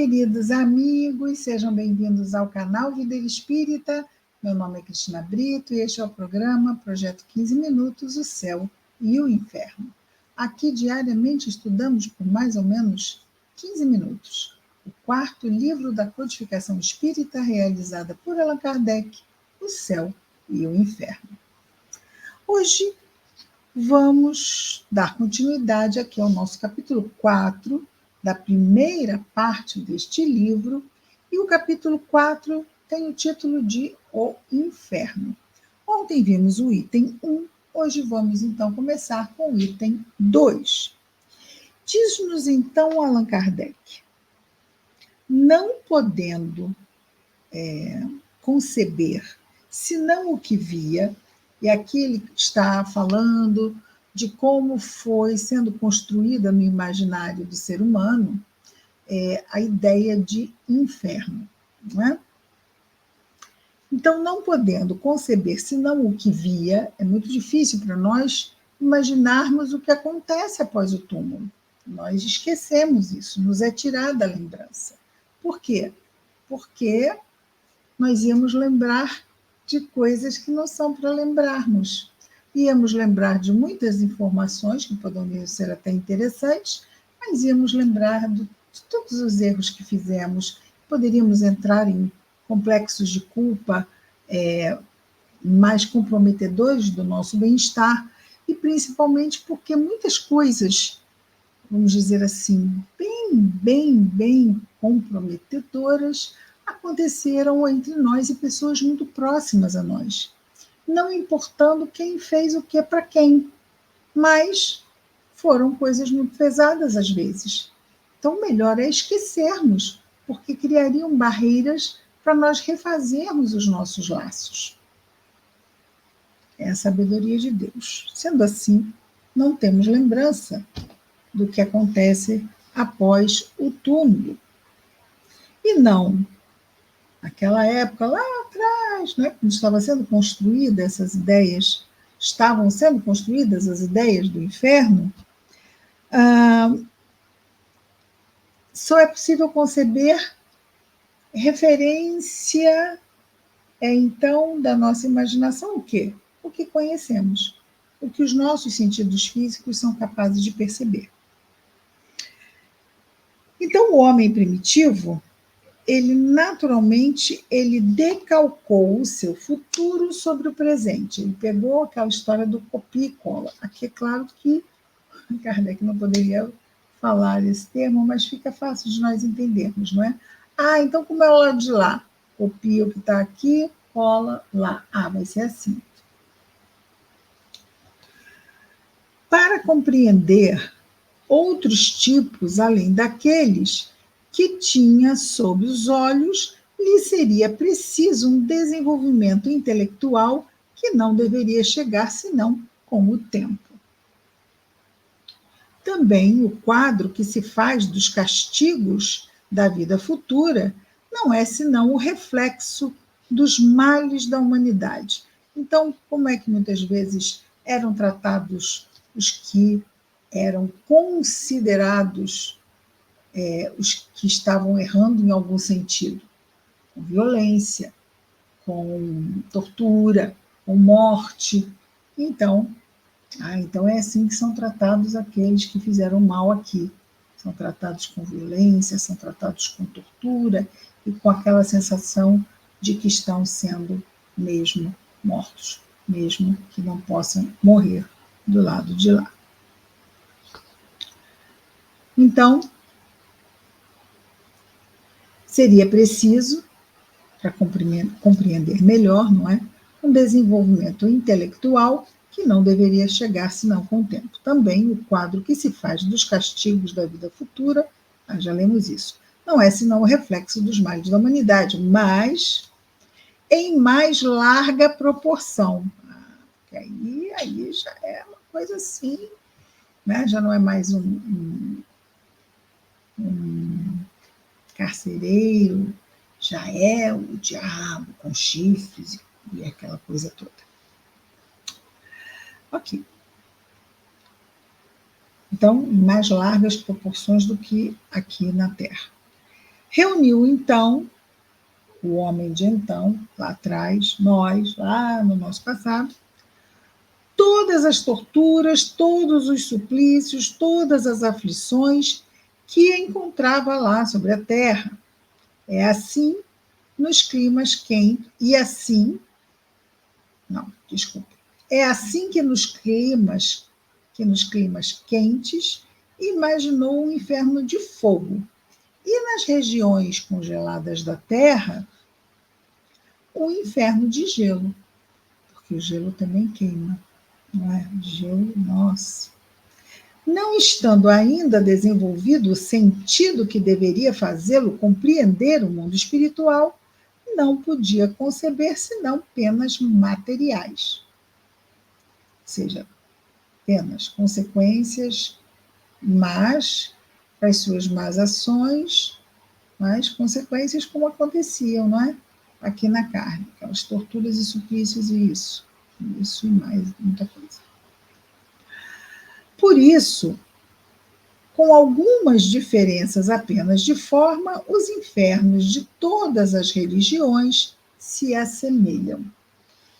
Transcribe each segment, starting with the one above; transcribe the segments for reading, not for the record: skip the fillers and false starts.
Queridos amigos, sejam bem-vindos ao canal Vida Espírita. Meu nome é Cristina Brito e este é o programa Projeto 15 Minutos, o Céu e o Inferno. Aqui diariamente estudamos por mais ou menos 15 minutos o quarto livro da codificação espírita realizada por Allan Kardec, o Céu e o Inferno. Hoje vamos dar continuidade aqui ao nosso capítulo 4 da primeira parte deste livro, e o capítulo 4 tem o título de O Inferno. Ontem vimos o item 1, hoje vamos então começar com o item 2. Diz-nos então Allan Kardec: não podendo conceber senão o que via, e aqui ele está falando de como foi sendo construída no imaginário do ser humano a ideia de inferno. Não é? Então, não podendo conceber senão o que via, é muito difícil para nós imaginarmos o que acontece após o túmulo. Nós esquecemos isso, nos é tirada a lembrança. Por quê? Porque nós íamos lembrar de coisas que não são para lembrarmos. Íamos lembrar de muitas informações que poderiam ser até interessantes, mas íamos lembrar de todos os erros que fizemos. Poderíamos entrar em complexos de culpa mais comprometedores do nosso bem-estar, e principalmente porque muitas coisas, vamos dizer assim, bem comprometedoras aconteceram entre nós e pessoas muito próximas a nós, não importando quem fez o que para quem, mas foram coisas muito pesadas às vezes. Então, melhor é esquecermos, porque criariam barreiras para nós refazermos os nossos laços. É a sabedoria de Deus. Sendo assim, não temos lembrança do que acontece após o túmulo. E não, naquela época, lá atrás, né, quando estava sendo construída essas ideias, estavam sendo construídas as ideias do inferno, só é possível conceber referência, então, da nossa imaginação, o quê? O que conhecemos, o que os nossos sentidos físicos são capazes de perceber. Então, o homem primitivo, ele naturalmente decalcou o seu futuro sobre o presente. Ele pegou aquela história do copia e cola. Aqui é claro que Kardec não poderia falar esse termo, mas fica fácil de nós entendermos, não é? Então como é o lado de lá? Copia o que está aqui, cola lá. Vai ser assim. Para compreender outros tipos, além daqueles que tinha sob os olhos, lhe seria preciso um desenvolvimento intelectual que não deveria chegar senão com o tempo. Também o quadro que se faz dos castigos da vida futura não é senão o reflexo dos males da humanidade. Então, como é que muitas vezes eram tratados os que eram considerados os que estavam errando em algum sentido? Com violência, com tortura, com morte. Então é assim que são tratados aqueles que fizeram mal aqui. São tratados com violência, são tratados com tortura e com aquela sensação de que estão sendo mesmo mortos, mesmo que não possam morrer do lado de lá. Então, seria preciso, para compreender melhor, não é? Um desenvolvimento intelectual que não deveria chegar senão com o tempo. Também o quadro que se faz dos castigos da vida futura, já lemos isso, não é senão o reflexo dos males da humanidade, mas em mais larga proporção. Aí já é uma coisa assim, né? Já não é mais um carcereiro, já é o diabo com chifres e aquela coisa toda. Ok. Então, em mais largas proporções do que aqui na Terra. Reuniu, então, o homem de então, lá atrás, nós, lá no nosso passado, todas as torturas, todos os suplícios, todas as aflições que encontrava lá sobre a terra. É assim nos climas quentes, e assim, não, desculpa, é assim que nos climas quentes, imaginou um inferno de fogo. E nas regiões congeladas da terra, um inferno de gelo, porque o gelo também queima, não é? O gelo, nossa. Não estando ainda desenvolvido o sentido que deveria fazê-lo compreender o mundo espiritual, não podia conceber senão penas materiais, ou seja, penas, consequências más para as suas más ações, mas consequências como aconteciam, não é? Aqui na carne, aquelas torturas e suplícios e isso e mais, muita coisa. Por isso, com algumas diferenças apenas de forma, os infernos de todas as religiões se assemelham.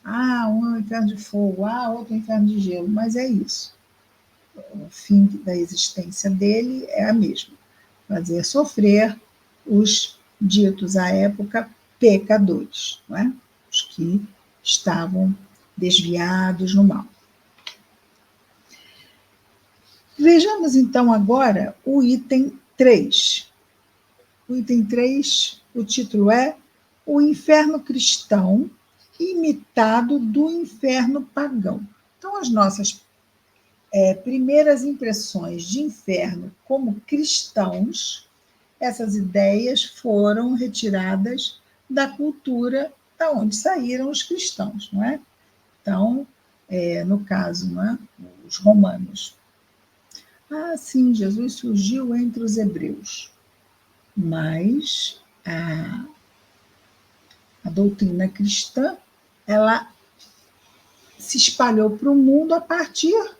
Ah, um é o inferno de fogo, outro é o inferno de gelo, mas é isso. O fim da existência dele é a mesma: fazer sofrer os ditos à época pecadores, não é? Os que estavam desviados no mal. Vejamos então agora o item 3. O item 3, o título é O Inferno Cristão imitado do inferno pagão. Então, as nossas primeiras impressões de inferno como cristãos, essas ideias foram retiradas da cultura da onde saíram os cristãos, não é? Então, no caso, não é? Os romanos. Sim, Jesus surgiu entre os hebreus, mas a doutrina cristã, ela se espalhou para o mundo a partir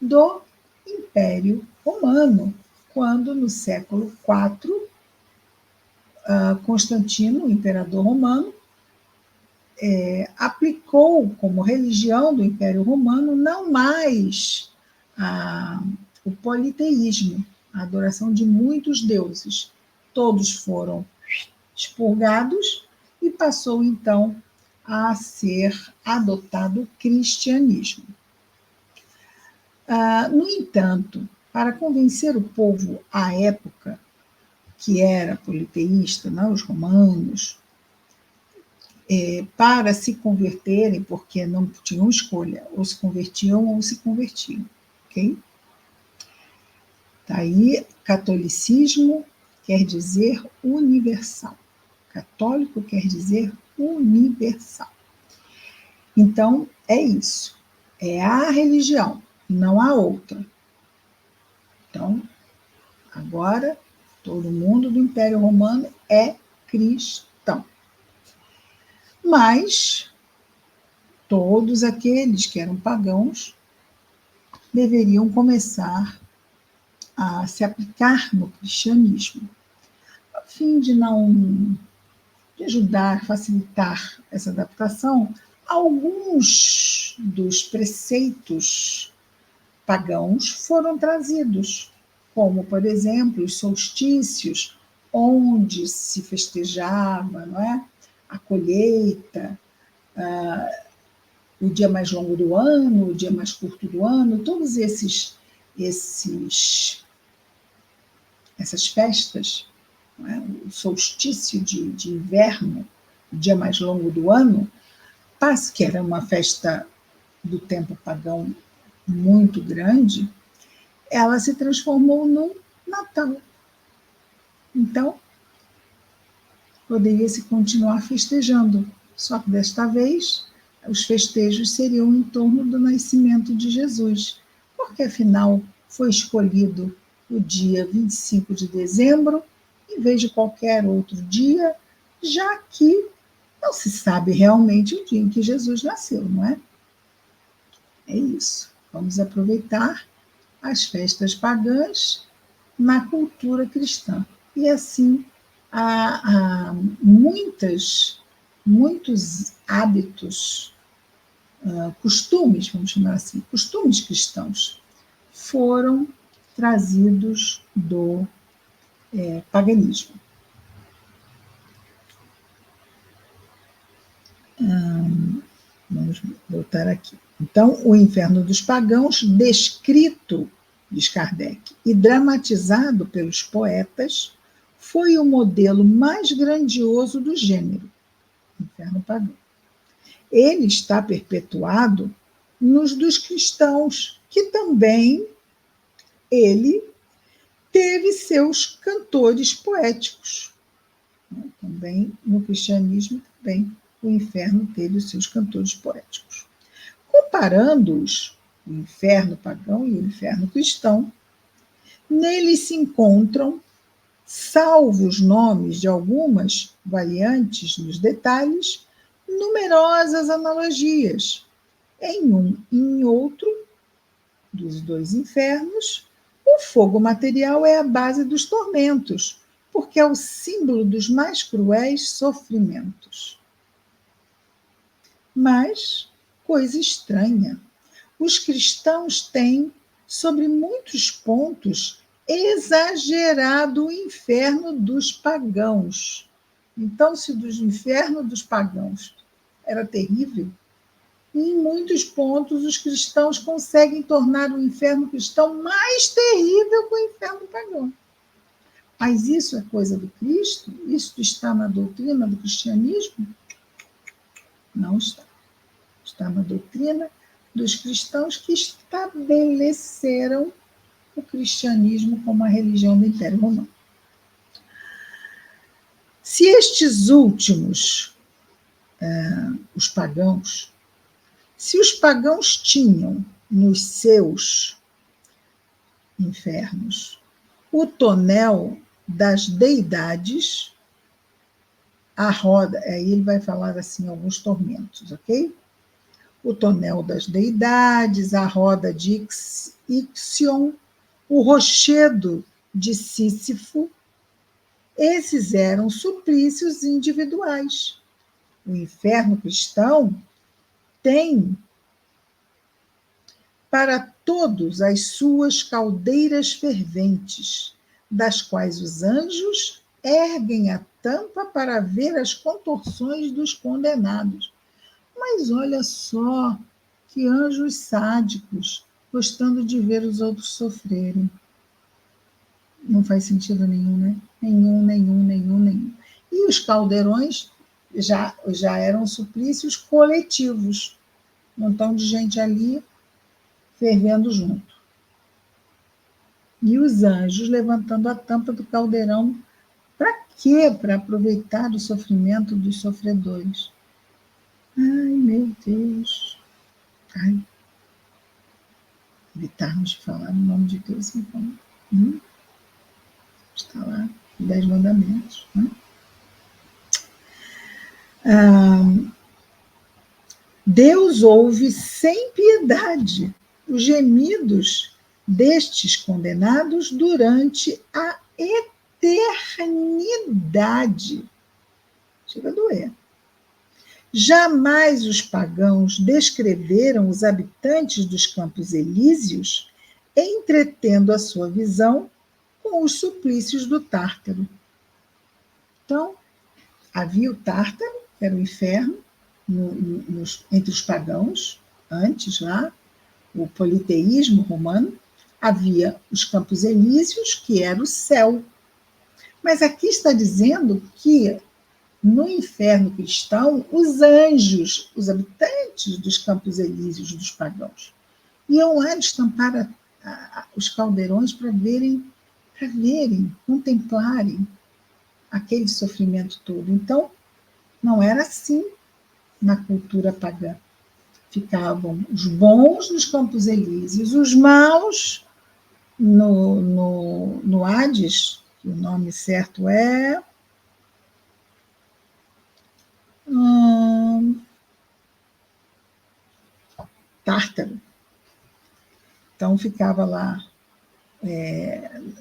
do Império Romano, quando no século IV, Constantino, o imperador romano, aplicou como religião do Império Romano não mais o politeísmo, a adoração de muitos deuses. Todos foram expurgados e passou então a ser adotado o cristianismo. No entanto, para convencer o povo à época, que era politeísta, não, os romanos, para se converterem, porque não tinham escolha, ou se convertiam ou se convertiam. Ok? Daí, catolicismo quer dizer universal. Católico quer dizer universal. Então, é isso. É a religião, não há outra. Então, agora, todo mundo do Império Romano é cristão. Mas todos aqueles que eram pagãos deveriam começar a se aplicar no cristianismo, a fim de ajudar, facilitar essa adaptação. Alguns dos preceitos pagãos foram trazidos, como, por exemplo, os solstícios, onde se festejava, não é? A colheita, o dia mais longo do ano, o dia mais curto do ano, todos essas festas, não é? O solstício de inverno, o dia mais longo do ano, que era uma festa do tempo pagão muito grande, ela se transformou no Natal. Então, poderia-se continuar festejando, só que desta vez os festejos seriam em torno do nascimento de Jesus, porque afinal foi escolhido o dia 25 de dezembro, em vez de qualquer outro dia, já que não se sabe realmente o dia em que Jesus nasceu, não é? É isso. Vamos aproveitar as festas pagãs na cultura cristã. E assim há muitos hábitos, costumes, vamos chamar assim, costumes cristãos, foram trazidos do paganismo. Vamos voltar aqui. Então, o inferno dos pagãos, descrito, diz Kardec, e dramatizado pelos poetas, foi o modelo mais grandioso do gênero, inferno pagão. Ele está perpetuado nos dos cristãos, que também ele teve seus cantores poéticos. Também no cristianismo, também o inferno teve os seus cantores poéticos. Comparando-os, o inferno pagão e o inferno cristão, neles se encontram, salvo os nomes de algumas variantes nos detalhes, numerosas analogias. Em um e em outro dos dois infernos, o fogo material é a base dos tormentos, porque é o símbolo dos mais cruéis sofrimentos. Mas, coisa estranha, os cristãos têm, sobre muitos pontos, exagerado o inferno dos pagãos. Então, se do inferno dos pagãos era terrível, em muitos pontos os cristãos conseguem tornar o inferno cristão mais terrível que o inferno pagão. Mas isso é coisa do Cristo? Isso está na doutrina do cristianismo? Não está. Está na doutrina dos cristãos que estabeleceram o cristianismo como a religião do Império Romano. Se estes últimos, os pagãos, se os pagãos tinham nos seus infernos o tonel das deidades, a roda, aí ele vai falar assim alguns tormentos, ok? O tonel das deidades, a roda de Ixion, o rochedo de Sísifo, esses eram suplícios individuais. O inferno cristão tem para todos as suas caldeiras ferventes, das quais os anjos erguem a tampa para ver as contorções dos condenados. Mas olha só, que anjos sádicos, gostando de ver os outros sofrerem. Não faz sentido nenhum, né? Nenhum. E os caldeirões já eram suplícios coletivos. Um montão de gente ali fervendo junto. E os anjos levantando a tampa do caldeirão. Para quê? Para aproveitar o sofrimento dos sofredores. Ai, meu Deus. Ai. Evitarmos de falar no nome de Deus, então. Está lá, 10 mandamentos. Né? Deus ouve sem piedade os gemidos destes condenados durante a eternidade. Chega a doer. Jamais os pagãos descreveram os habitantes dos Campos Elíseos, entretendo a sua visão com os suplícios do Tártaro. Então, havia o Tártaro, que era o inferno, entre os pagãos, antes lá, o politeísmo romano, havia os Campos Elíseos, que era o céu. Mas aqui está dizendo que no inferno cristão, os anjos, os habitantes dos Campos Elíseos dos pagãos, iam lá destampar os caldeirões para verem, contemplarem aquele sofrimento todo. Então, não era assim na cultura pagã. Ficavam os bons nos Campos Elíseos, os maus no Hades, que o nome certo é Tártaro. Então ficava lá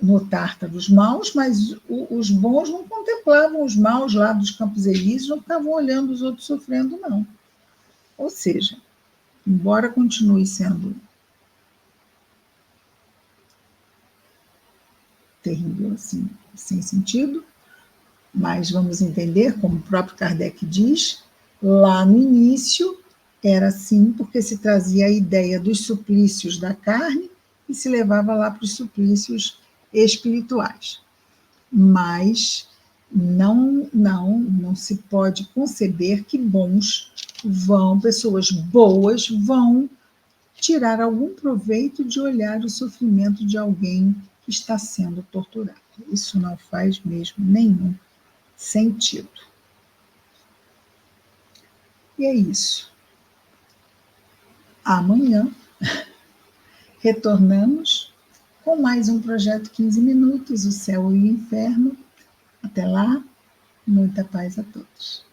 no Tártaro os maus, mas os bons não contemplavam os maus lá dos Campos Elíseos, não ficavam olhando os outros sofrendo, não. Ou seja, embora continue sendo terrível, assim, sem sentido, mas vamos entender, como o próprio Kardec diz, lá no início era assim, porque se trazia a ideia dos suplícios da carne e se levava lá para os suplícios espirituais. Mas não se pode conceber que pessoas boas vão tirar algum proveito de olhar o sofrimento de alguém que está sendo torturado. Isso não faz mesmo nenhum sentido. E é isso. Amanhã retornamos com mais um projeto 15 minutos, o céu e o inferno. Até lá, muita paz a todos.